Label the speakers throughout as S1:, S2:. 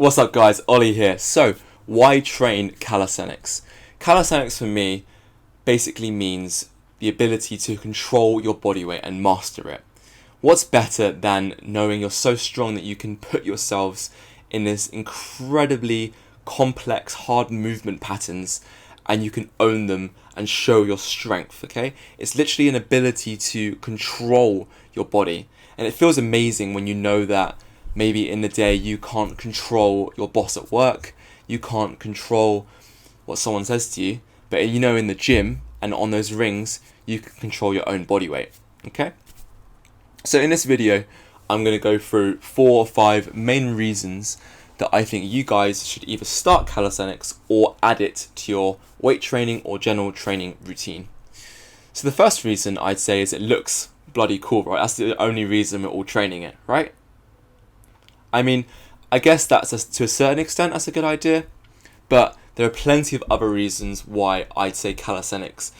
S1: What's up guys, Ollie here. So, why train calisthenics? Calisthenics for me basically means the ability to control your body weight and master it. What's better than knowing you're so strong that you can put yourselves in this incredibly complex, hard movement patterns and you can own them and show your strength, okay? It's literally an ability to control your body. And it feels amazing when you know that maybe in the day you can't control your boss at work, you can't control what someone says to you, but you know in the gym and on those rings, you can control your own body weight, okay? So in this video, I'm going to go through 4 or 5 main reasons that I think you guys should either start calisthenics or add it to your weight training or general training routine. So the first reason I'd say is it looks bloody cool, right? That's the only reason we're all training it, right? I mean, I guess that's to a certain extent that's a good idea, but there are plenty of other reasons why I'd say calisthenics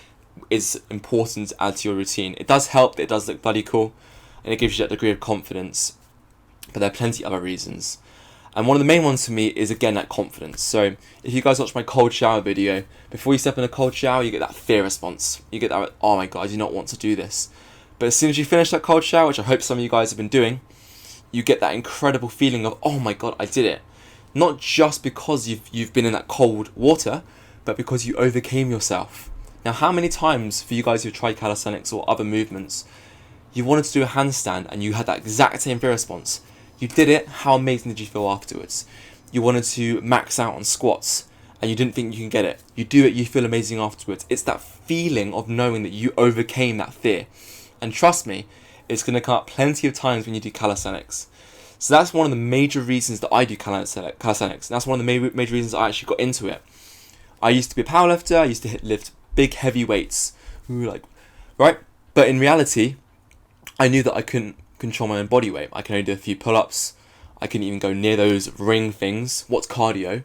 S1: is important to add to your routine. It does help, it does look bloody cool, and it gives you that degree of confidence, but there are plenty of other reasons. And one of the main ones for me is, again, that confidence. So if you guys watch my cold shower video, before you step in a cold shower, you get that fear response. You get that, oh my god, I do not want to do this. But as soon as you finish that cold shower, which I hope some of you guys have been doing, you get that incredible feeling of, oh my god, I did it. Not just because you've been in that cold water, but because you overcame yourself. Now, how many times for you guys who've tried calisthenics or other movements, you wanted to do a handstand and you had that exact same fear response? You did it, how amazing did you feel afterwards? You wanted to max out on squats and you didn't think you can get it. You do it, you feel amazing afterwards. It's that feeling of knowing that you overcame that fear. And trust me, it's going to come up plenty of times when you do calisthenics. So that's one of the major reasons that I do calisthenics. And that's one of the major reasons I actually got into it. I used to be a powerlifter. I used to lift big, heavy weights. Right? But in reality, I knew that I couldn't control my own body weight. I can only do a few pull-ups. I couldn't even go near those ring things. What's cardio?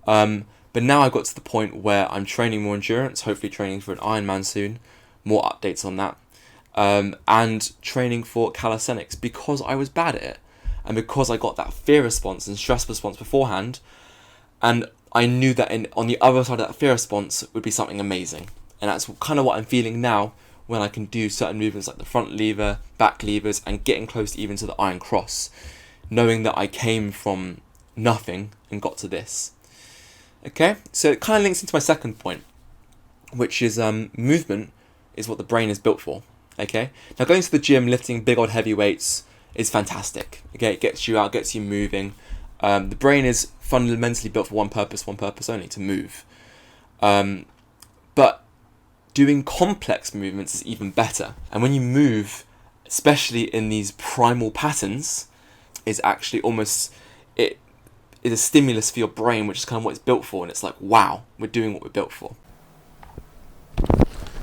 S1: But now I got to the point where I'm training more endurance, hopefully training for an Ironman soon. More updates on that. And training for calisthenics because I was bad at it and because I got that fear response and stress response beforehand, and I knew that on the other side of that fear response would be something amazing. And that's kind of what I'm feeling now when I can do certain movements like the front lever, back levers, and getting close even to the iron cross, knowing that I came from nothing and got to this. Okay, so it kind of links into my second point, which is movement is what the brain is built for. Okay, now going to the gym, lifting big old heavy weights is fantastic. Okay, it gets you out, gets you moving. The brain is fundamentally built for one purpose only, to move. But doing complex movements is even better. And when you move, especially in these primal patterns, is actually almost, it is a stimulus for your brain, which is kind of what it's built for. And it's like, wow, we're doing what we're built for.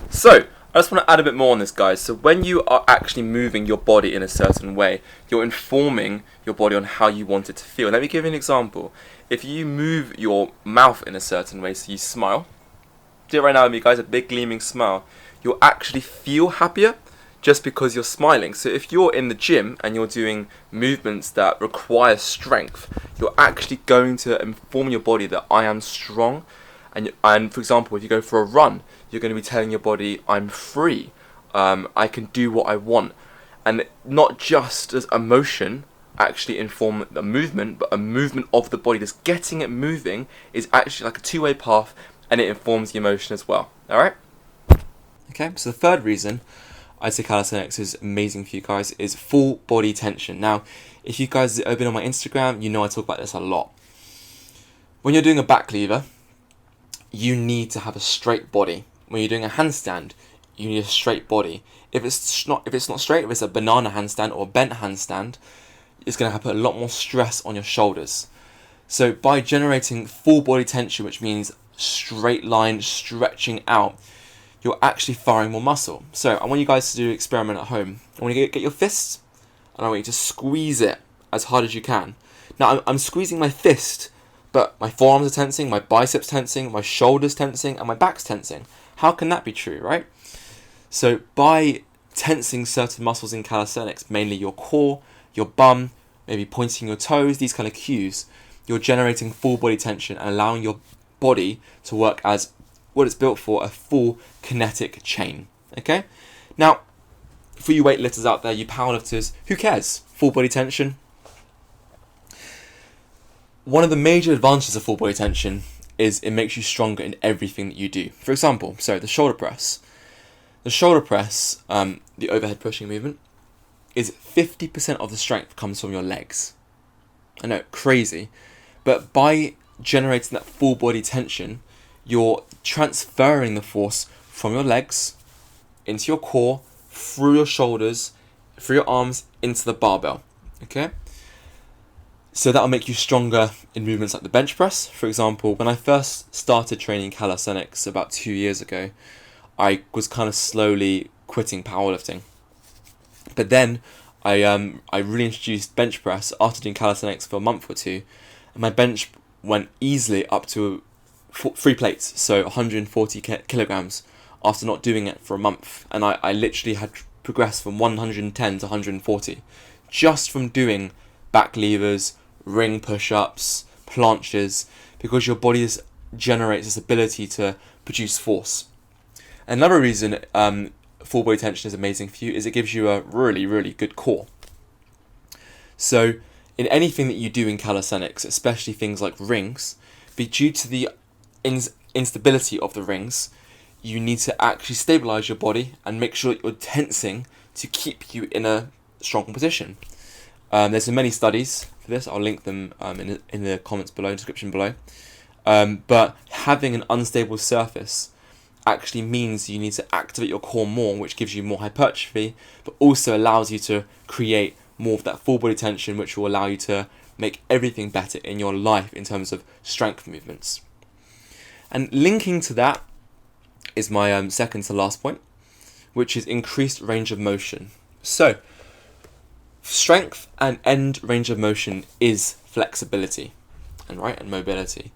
S1: So, I just want to add a bit more on this, guys. So when you are actually moving your body in a certain way, you're informing your body on how you want it to feel. Let me give you an example. If you move your mouth in a certain way, so you smile, do it right now with me, guys, a big gleaming smile, you'll actually feel happier just because you're smiling. So if you're in the gym and you're doing movements that require strength, you're actually going to inform your body that I am strong. And for example, if you go for a run, you're going to be telling your body, I'm free, I can do what I want. And not just as emotion actually inform the movement, but a movement of the body, just getting it moving is actually like a two-way path, and it informs the emotion as well. Alright? Okay, so the third reason I'd say calisthenics is amazing for you guys is full body tension. Now, if you guys have been on my Instagram, you know I talk about this a lot. When you're doing a back lever, you need to have a straight body. When you're doing a handstand, you need a straight body. If it's not straight, if it's a banana handstand or a bent handstand, it's going to put a lot more stress on your shoulders. So by generating full body tension, which means straight line stretching out, you're actually firing more muscle. So I want you guys to do an experiment at home. I want you to get your fists, and I want you to squeeze it as hard as you can. Now I'm squeezing my fist, but my forearms are tensing, my biceps tensing, my shoulders tensing, and my back's tensing. How can that be true, right? So by tensing certain muscles in calisthenics, mainly your core, your bum, maybe pointing your toes, these kind of cues, you're generating full body tension and allowing your body to work as what it's built for, a full kinetic chain. Okay? Now, for you weightlifters out there, you powerlifters, who cares? Full body tension. One of the major advantages of full body tension is it makes you stronger in everything that you do. For example, the shoulder press. The shoulder press, the overhead pushing movement, is 50% of the strength comes from your legs. I know, crazy. But by generating that full body tension, you're transferring the force from your legs into your core, through your shoulders, through your arms, into the barbell. Okay? So that'll make you stronger in movements like the bench press. For example, when I first started training calisthenics about 2 years ago, I was kind of slowly quitting powerlifting. But then I reintroduced bench press after doing calisthenics for a month or two, and my bench went easily up to 3 plates, so 140 kilograms after not doing it for a month. And I literally had progressed from 110 to 140 just from doing back levers, ring push-ups, planches, because your body generates this ability to produce force. Another reason full body tension is amazing for you is it gives you a really, really good core. So in anything that you do in calisthenics, especially things like rings, due to the instability of the rings, you need to actually stabilize your body and make sure that you're tensing to keep you in a strong position. There's so many studies for this. I'll link them in the comments below, description below. But having an unstable surface actually means you need to activate your core more, which gives you more hypertrophy, but also allows you to create more of that full body tension, which will allow you to make everything better in your life in terms of strength movements. And linking to that is my second to last point, which is increased range of motion. So, strength and end range of motion is flexibility and mobility.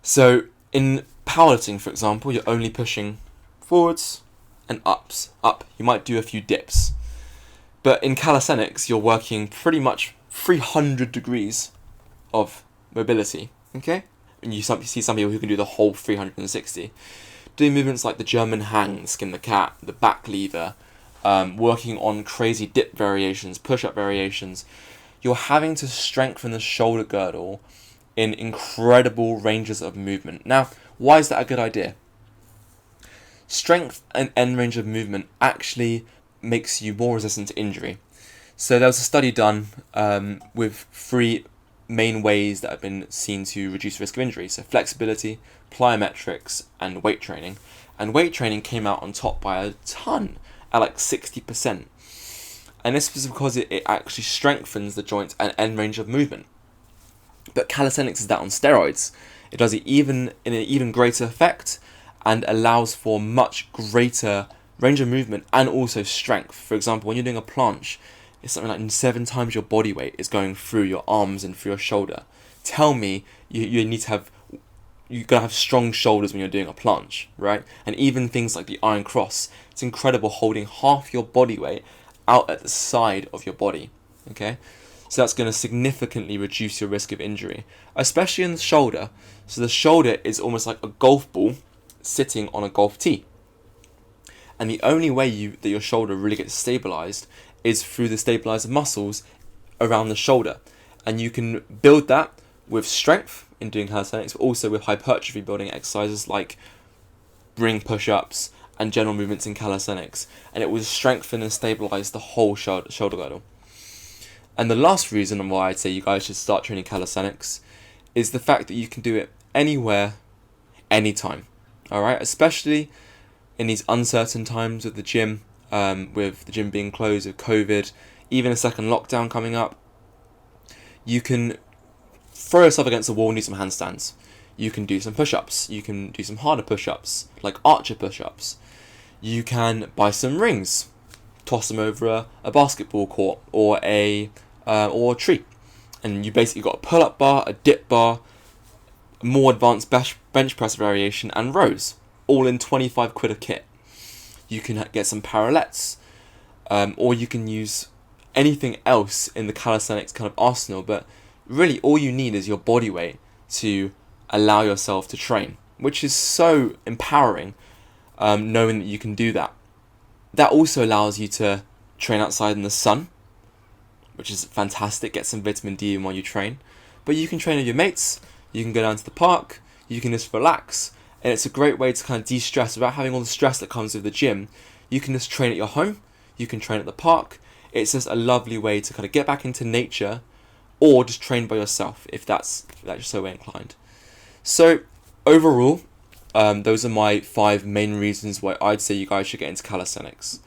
S1: So in powerlifting, for example, you're only pushing forwards and up. You might do a few dips. But in calisthenics, you're working pretty much 300 degrees of mobility, okay? And you see some people who can do the whole 360. Doing movements like the German hang, skin the cat, the back lever, working on crazy dip variations, push-up variations, you're having to strengthen the shoulder girdle in incredible ranges of movement. Now, why is that a good idea? Strength and end range of movement actually makes you more resistant to injury. So there was a study done with 3 main ways that have been seen to reduce risk of injury. So flexibility, plyometrics, and weight training. And weight training came out on top by a ton, at like 60%. And this was because it actually strengthens the joints and end range of movement. But calisthenics is that on steroids. It does it in an even greater effect and allows for much greater range of movement and also strength. For example, when you're doing a planche, it's something like 7 times your body weight is going through your arms and through your shoulder. Tell me you're gonna have strong shoulders when you're doing a planche, right? And even things like the iron cross, it's incredible holding half your body weight out at the side of your body, okay? So that's going to significantly reduce your risk of injury, especially in the shoulder. So the shoulder is almost like a golf ball sitting on a golf tee. And the only way that your shoulder really gets stabilized is through the stabilizer muscles around the shoulder. And you can build that with strength in doing calisthenics, but also with hypertrophy building exercises like ring push-ups and general movements in calisthenics. And it will strengthen and stabilize the whole shoulder girdle. And the last reason why I'd say you guys should start training calisthenics is the fact that you can do it anywhere, anytime. Alright? Especially in these uncertain times with the gym being closed, with COVID, even a second lockdown coming up. You can throw yourself against the wall and do some handstands. You can do some push-ups. You can do some harder push-ups, like archer push-ups. You can buy some rings, toss them over a basketball court or a tree, and you basically got a pull-up bar, a dip bar, a more advanced bench press variation, and rows, all in 25 quid a kit. You can get some parallettes, or you can use anything else in the calisthenics kind of arsenal, but really all you need is your body weight to allow yourself to train, which is so empowering, knowing that you can do that. That also allows you to train outside in the sun, which is fantastic, get some vitamin D in while you train. But you can train with your mates, you can go down to the park, you can just relax, and it's a great way to kind of de-stress without having all the stress that comes with the gym. You can just train at your home, you can train at the park. It's just a lovely way to kind of get back into nature, or just train by yourself if that's you're so inclined. So overall, those are my 5 main reasons why I'd say you guys should get into calisthenics.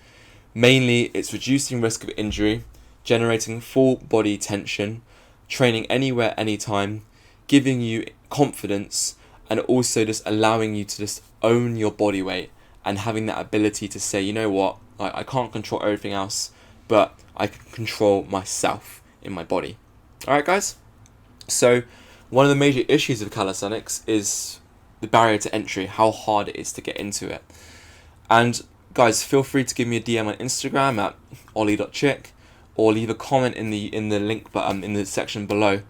S1: Mainly, it's reducing risk of injury, generating full body tension, training anywhere, anytime, giving you confidence, and also just allowing you to just own your body weight and having that ability to say, you know what, I can't control everything else, but I can control myself in my body. Alright guys, so one of the major issues of calisthenics is the barrier to entry, how hard it is to get into it. And guys, feel free to give me a DM on Instagram at ollie.chick, or leave a comment in the link in the section below.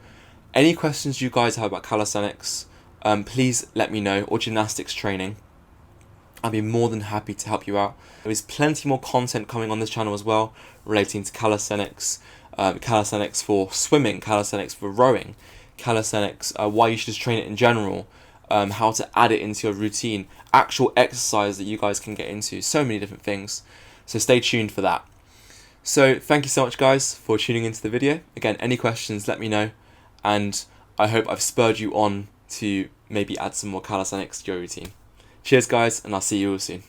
S1: Any questions you guys have about calisthenics, please let me know, or gymnastics training. I'd be more than happy to help you out. There is plenty more content coming on this channel as well, relating to calisthenics, calisthenics for swimming, calisthenics for rowing, calisthenics, why you should just train it in general, how to add it into your routine, actual exercise that you guys can get into, so many different things. So stay tuned for that. So thank you so much guys for tuning into the video. Again, any questions, let me know, and I hope I've spurred you on to maybe add some more calisthenics to your routine. Cheers guys, and I'll see you all soon.